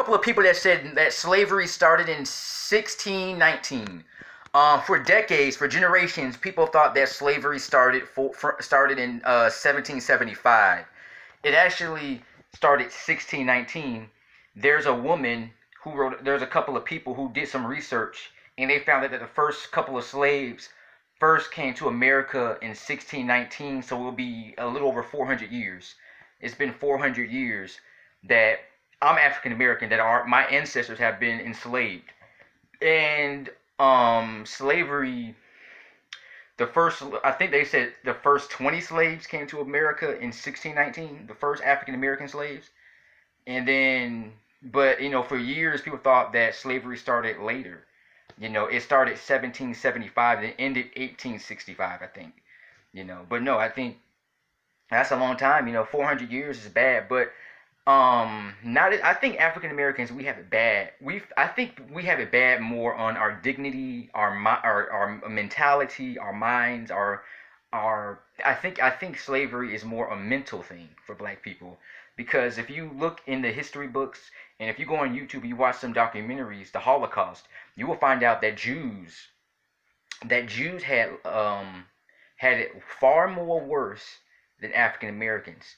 couple of people that said that slavery started in 1619. For decades, for generations, people thought that slavery started in 1775. It actually started 1619. There's a woman who wrote. There's a couple of people who did some research, and they found that the first couple of slaves first came to America in 1619. So it will be a little over 400 years. It's been 400 years that I'm African American, that are my ancestors have been enslaved. And slavery, the first, I think they said the first 20 slaves came to America in 1619, the first African American slaves. And then, but for years people thought that slavery started later. It started 1775 and ended 1865, I think. But no, I think that's a long time. 400 years is bad, but not. I think African Americans, we have it bad. I think we have it bad more on our dignity, our mentality, our minds, our. I think slavery is more a mental thing for Black people, because if you look in the history books and if you go on YouTube and you watch some documentaries, the Holocaust, you will find out that Jews had it far more worse than African Americans.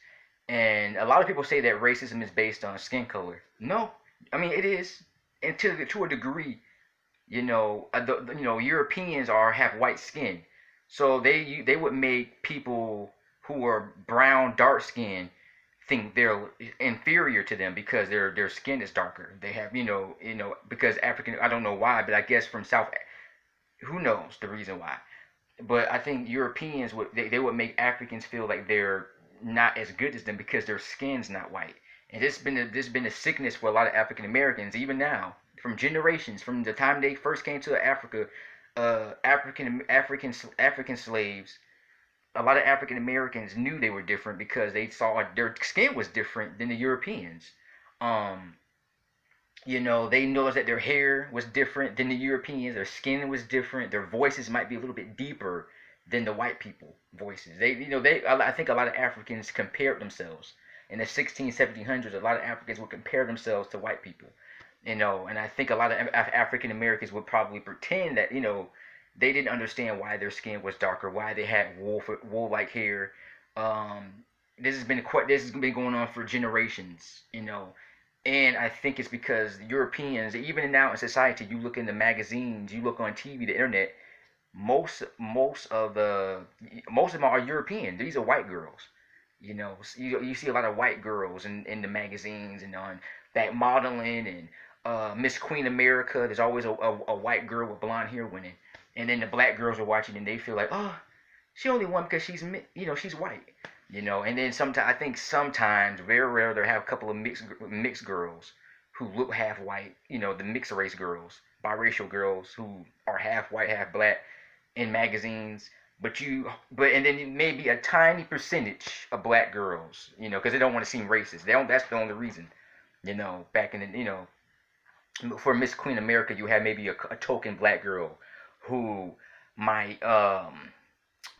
And a lot of people say that racism is based on skin color. No, I mean it is, and to a degree. Europeans have white skin, so they would make people who are brown, dark skinned think they're inferior to them because their skin is darker. They have because African, I don't know why, but I guess from South, who knows the reason why. But I think Europeans they would make Africans feel like they're not as good as them because their skin's not white. And this been a sickness for a lot of African Americans even now, from generations, from the time they first came to Africa. African slaves. A lot of African Americans knew they were different because they saw their skin was different than the Europeans. Um, they noticed that their hair was different than the Europeans. Their skin was different. Their voices might be a little bit deeper than the white people voices. I think a lot of Africans compared themselves in the 16, 1700s. A lot of Africans would compare themselves to white people. And I think a lot of African Americans would probably pretend that they didn't understand why their skin was darker, why they had wool like hair. Um, this has been going on for generations. And I think it's because Europeans, even now in society, you look in the magazines, you look on TV, the internet, most of them are European. These are white girls. You see a lot of white girls in the magazines and on that modeling and Miss Queen America. There's always a white girl with blonde hair winning, and then the black girls are watching and they feel like, oh, she only won because she's white. And then sometimes I think sometimes, very rare, they have a couple of mixed girls who look half white. The mixed race girls, biracial girls who are half white, half black in magazines. But and then maybe a tiny percentage of black girls, because they don't want to seem racist. They don't. That's the only reason. Back in for Miss Queen America, you have maybe a token black girl who might a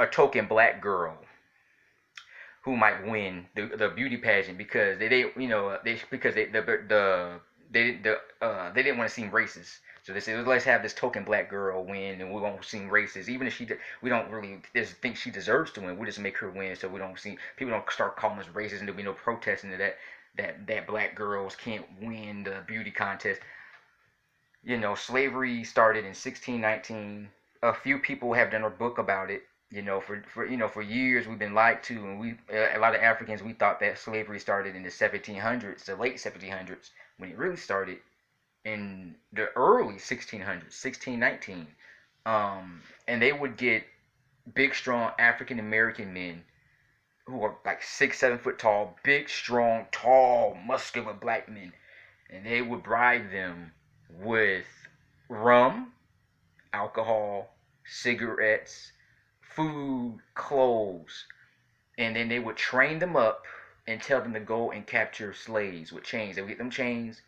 token black girl who might win the beauty pageant because they didn't want to seem racist. So they said, let's have this token black girl win, and we won't seem racist. Even if we don't really just think she deserves to win. We just make her win, so we don't see people don't start calling us racist, and there'll be no protesting that black girls can't win the beauty contest. Slavery started in 1619. A few people have done a book about it. For years we've been lied to, and a lot of Africans, we thought that slavery started in the 1700s, the late 1700s, when it really started in the early 1600s, 1619. And they would get big, strong African American men who are like 6, 7 foot tall, big, strong, tall, muscular black men, and they would bribe them with rum, alcohol, cigarettes, food, clothes, and then they would train them up and tell them to go and capture slaves with chains. They would get them chains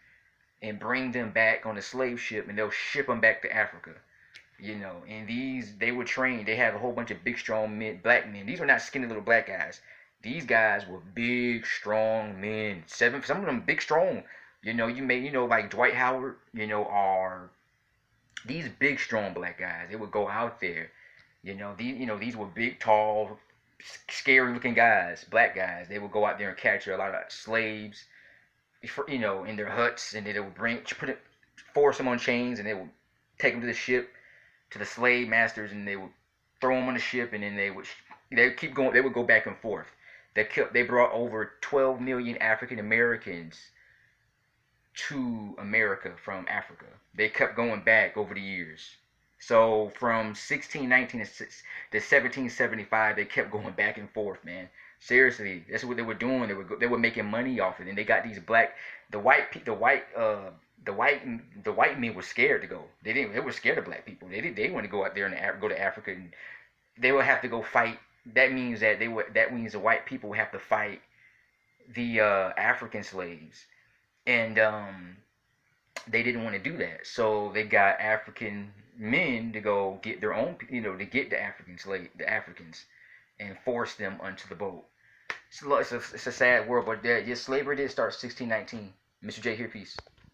and bring them back on a slave ship, and they'll ship them back to Africa. And they were trained. They had a whole bunch of big, strong men, black men. These were not skinny little black guys. These guys were big, strong men. Some of them big, strong. You know, like Dwight Howard, are these big, strong black guys. They would go out there. These were big, tall, scary looking guys, black guys. They would go out there and capture a lot of slaves, in their huts, and they would force them on chains, and they would take them to the ship, to the slave masters, and they would throw them on the ship, and then they would keep going. They would go back and forth. They brought over 12 million African Americans to America from Africa. They kept going back over the years. So from 1619 to 1775, they kept going back and forth, man. Seriously, that's what they were doing. They were making money off it, and they got these the white men were scared to go. They were scared of black people. They want to go out there and go to Africa, and they would have to go fight. That means the white people would have to fight the African slaves, and they didn't want to do that. So they got African men to go get their own, to get the Africans, and force them onto the boat. It's a sad world, but yeah, slavery did start 1619. Mr. J here, peace.